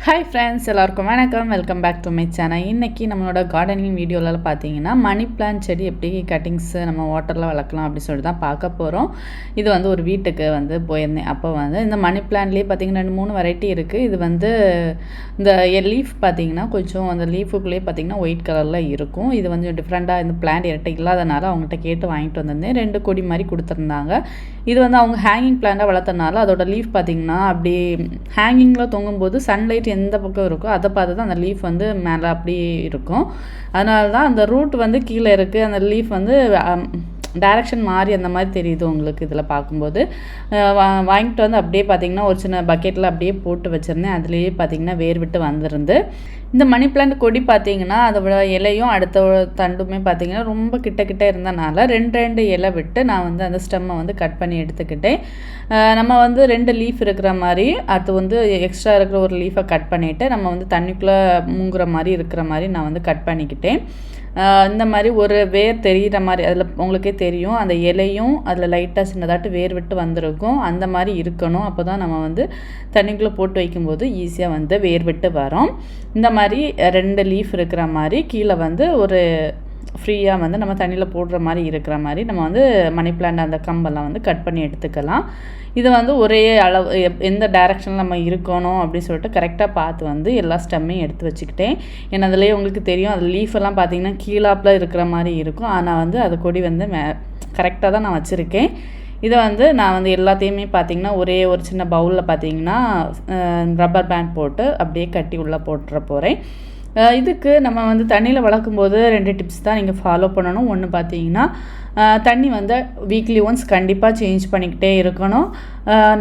Hi friends, எல்லாருக்கும் வணக்கம். Welcome back to my channel. இன்னைக்கு நம்மளோட கார்டனிங் வீடியோவில் பார்த்தீங்கன்னா மணி பிளான்ட் செடி எப்படி கட்டிங்ஸ் நம்ம வாட்டரில் வளர்க்கலாம் அப்படின்னு சொல்லிட்டு தான் பார்க்க போகிறோம். இது வந்து ஒரு வீட்டுக்கு வந்து போயிருந்தேன். அப்போ வந்து இந்த மணி பிளான்ட்லேயே பார்த்தீங்கன்னா 2-3 வெரைட்டி இருக்குது. இது வந்து இந்த லீஃப் பார்த்தீங்கன்னா கொஞ்சம் அந்த லீஃபுக்குள்ளேயே பார்த்தீங்கன்னா ஒயிட் கலரில் இருக்கும். இது வந்து டிஃப்ரெண்ட்டாக இந்த பிளான்ட் என்கிட்ட இல்லாதனால அவங்கள்ட்ட கேட்டு வாங்கிட்டு வந்திருந்தேன். 2 கொடி மாதிரி கொடுத்துருந்தாங்க. இது வந்து அவங்க ஹேங்கிங் பிளான்ட்டாக வளர்த்தனால அதோட லீஃப் பார்த்தீங்கன்னா அப்படி ஹேங்கிங்கில் தொங்கும்போது சன்லைட் எந்த பக்கம் இருக்கோ அதை பார்த்து தான் அந்த லீஃப் வந்து மேலே அப்படியே இருக்கும். அதனால தான் அந்த ரூட் வந்து கீழே இருக்குது, அந்த லீஃப் வந்து டைரக்ஷன் மாறி அந்த மாதிரி தெரியுது உங்களுக்கு இதில் பார்க்கும்போது. வாங்கிட்டு வந்து அப்படியே பார்த்திங்கன்னா ஒரு சின்ன பக்கெட்டில் அப்படியே போட்டு வச்சுருந்தேன். அதுலேயே பார்த்திங்கன்னா வேர் விட்டு வந்துருந்து. இந்த மணி பிளான்ட் கொடி பார்த்திங்கன்னா அதோட இலையும் அடுத்த தண்டுமே பார்த்திங்கன்னா ரொம்ப கிட்ட இருந்தனால 2 இலை விட்டு நான் வந்து அந்த ஸ்டெம்மை வந்து கட் பண்ணி எடுத்துக்கிட்டேன். நம்ம வந்து 2 லீஃப் இருக்கிற மாதிரி அது வந்து எக்ஸ்ட்ரா இருக்கிற ஒரு லீஃபை கட் பண்ணிவிட்டு நம்ம வந்து தண்ணிக்குள்ளே மூங்குற மாதிரி இருக்கிற மாதிரி நான் வந்து கட் பண்ணிக்கிட்டேன். இந்த மாதிரி ஒரு வேர் தெரிகிற மாதிரி அதில் உங்களுக்கே தெரியும், அந்த இலையும் அதில் லைட்டாக சின்னதாட்டு வேர் விட்டு வந்திருக்கும். அந்த மாதிரி இருக்கணும். அப்போ தான் நம்ம வந்து தண்ணிக்குள்ளே போட்டு வைக்கும்போது ஈஸியாக வந்து வேர் விட்டு வரும். இந்த மாதிரி 2 லீஃப் இருக்கிற மாதிரி கீழே வந்து ஒரு ஃப்ரீயாக வந்து நம்ம தண்ணியில் போடுற மாதிரி இருக்கிற மாதிரி நம்ம வந்து மணி பிளான்ட் அந்த கம்பெல்லாம் வந்து கட் பண்ணி எடுத்துக்கலாம். இது வந்து ஒரே அளவு எந்த டைரெக்ஷனில் நம்ம இருக்கணும் அப்படின்னு சொல்லிட்டு கரெக்டாக பார்த்து வந்து எல்லா ஸ்டெம்மையும் எடுத்து வச்சுக்கிட்டேன். ஏன்னா அதிலே உங்களுக்கு தெரியும், அது லீஃபெல்லாம் பார்த்திங்கன்னா கீழாப்பில் இருக்கிற மாதிரி இருக்கும். ஆனால் வந்து அது கொடி வந்து கரெக்டாக தான் நான் வச்சுருக்கேன். இதை வந்து நான் வந்து எல்லாத்தையுமே பார்த்திங்கன்னா ஒரே ஒரு சின்ன பவுலில் பார்த்திங்கன்னா ரப்பர் பேண்ட் போட்டு அப்படியே கட்டி உள்ளே போட்டுற போகிறேன். இதுக்கு நம்ம வந்து தண்ணியில் வளர்க்கும்போது 2 டிப்ஸ் தான் நீங்கள் ஃபாலோ பண்ணணும். ஒன்று பார்த்தீங்கன்னா தண்ணி வந்து வீக்லி ஒன்ஸ் கண்டிப்பாக சேஞ்ச் பண்ணிக்கிட்டே இருக்கணும்.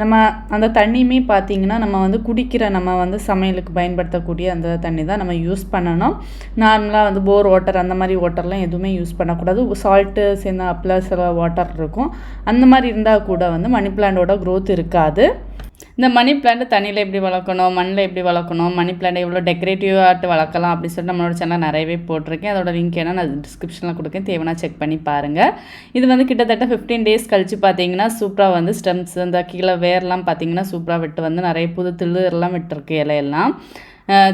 நம்ம அந்த தண்ணியுமே பார்த்திங்கன்னா நம்ம வந்து குடிக்கிற நம்ம வந்து சமையலுக்கு பயன்படுத்தக்கூடிய அந்த தண்ணி தான் நம்ம யூஸ் பண்ணணும். நார்மலாக வந்து போர் வாட்டர் அந்த மாதிரி வாட்டர்லாம் எதுவுமே யூஸ் பண்ணக்கூடாது. சால்ட்டு சேர்ந்த ப்ளஸ் வாட்டர் இருக்கும். அந்த மாதிரி இருந்தால் கூட வந்து மணி பிளான்ட்டோட க்ரோத் இருக்காது. இந்த மணி பிளான்ட் தண்ணியில் எப்படி வளர்க்கணும், மண்ணில் எப்படி வளர்க்கணும், மணி பிளான்ட் எவ்வளோ டெக்கரேட்டிவாக வளர்க்கலாம் அப்படின்னு சொல்லிட்டு நம்மளோட சேனல் நிறையவே போட்டிருக்கேன். அதோட லிங்க் என்ன நான் டிஸ்கிரிப்ஷனில் கொடுக்கேன், தேவைன்னா செக் பண்ணி பாருங்கள். இது வந்து கிட்டத்தட்ட 15 டேஸ் கழித்து பார்த்தீங்கன்னா சூப்பராக வந்து ஸ்டெம்ஸ் அந்த கீழே வேர்லாம் பார்த்தீங்கன்னா சூப்பராக விட்டு வந்து நிறைய புது திள்ளுலாம் விட்டுருக்கு. இலையெல்லாம்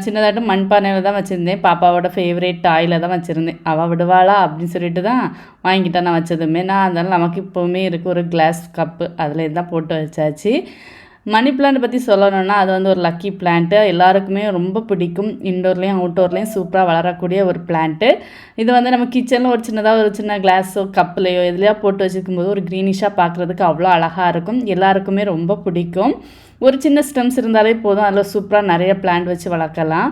சின்னதாட்டும் மண்பானையில் தான் வச்சுருந்தேன். பாப்பாவோட ஃபேவரேட் ஆயிலில் தான் வச்சுருந்தேன். அவள் விடுவாளா அப்படின்னு சொல்லிட்டு தான் வாங்கிட்டேன் நான் வச்சதுமே. நான் அதனால் நமக்கு இப்போவுமே இருக்குது ஒரு கிளாஸ் கப்பு, அதில் தான் போட்டு வச்சாச்சு. மணி பிளான்ட் பற்றி சொல்லணுன்னா அது வந்து ஒரு லக்கி பிளான்ட்டு, எல்லாருக்குமே ரொம்ப பிடிக்கும். இன்டோர்லேயும் அவுட்டோர்லேயும் சூப்பராக வளரக்கூடிய ஒரு பிளான்ட்டு. இது வந்து நம்ம கிச்சனில் ஒரு சின்னதாக ஒரு சின்ன கிளாஸோ கப்புலையோ எதுலையோ போட்டு வச்சுருக்கும்போது ஒரு க்ரீனிஷாக பார்க்குறதுக்கு அவ்வளோ அழகாக இருக்கும். எல்லாருக்குமே ரொம்ப பிடிக்கும். ஒரு சின்ன ஸ்டெம்ஸ் இருந்தாலே போதும், அதில் சூப்பராக நிறைய பிளான்ட் வச்சு வளர்க்கலாம்.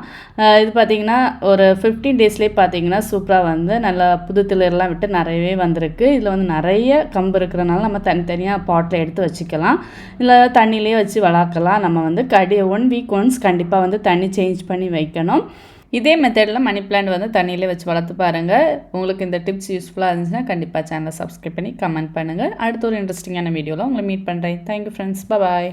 இது பார்த்திங்கன்னா ஒரு 15 டேஸ்லேயே பார்த்திங்கன்னா சூப்பராக வந்து நல்லா புது திளர்லாம் விட்டு நிறையவே வந்திருக்கு. இதில் வந்து நிறைய கம்பு இருக்கிறனால நம்ம தனித்தனியாக பாட்டில் எடுத்து வச்சுக்கலாம், இல்லை தண்ணியிலே வச்சு வளர்க்கலாம். நம்ம வந்து 1 வீக் ஒன்ஸ் கண்டிப்பாக வந்து தண்ணி சேஞ்ச் பண்ணி வைக்கணும். இதே மெத்தடில் மணி பிளான்ட் வந்து தண்ணியிலே வச்சு வளர்த்து பாருங்கள். உங்களுக்கு இந்த டிப்ஸ் யூஸ்ஃபுல்லாக இருந்துச்சுன்னா கண்டிப்பாக சேனலை சப்ஸ்கிரைப் பண்ணி கமெண்ட் பண்ணுங்கள். அடுத்த ஒரு இன்ட்ரெஸ்டிங்கான வீடியோவில் உங்களை மீட் பண்ணுறேன். தேங்க்யூ ஃப்ரெண்ட்ஸ், பாய்.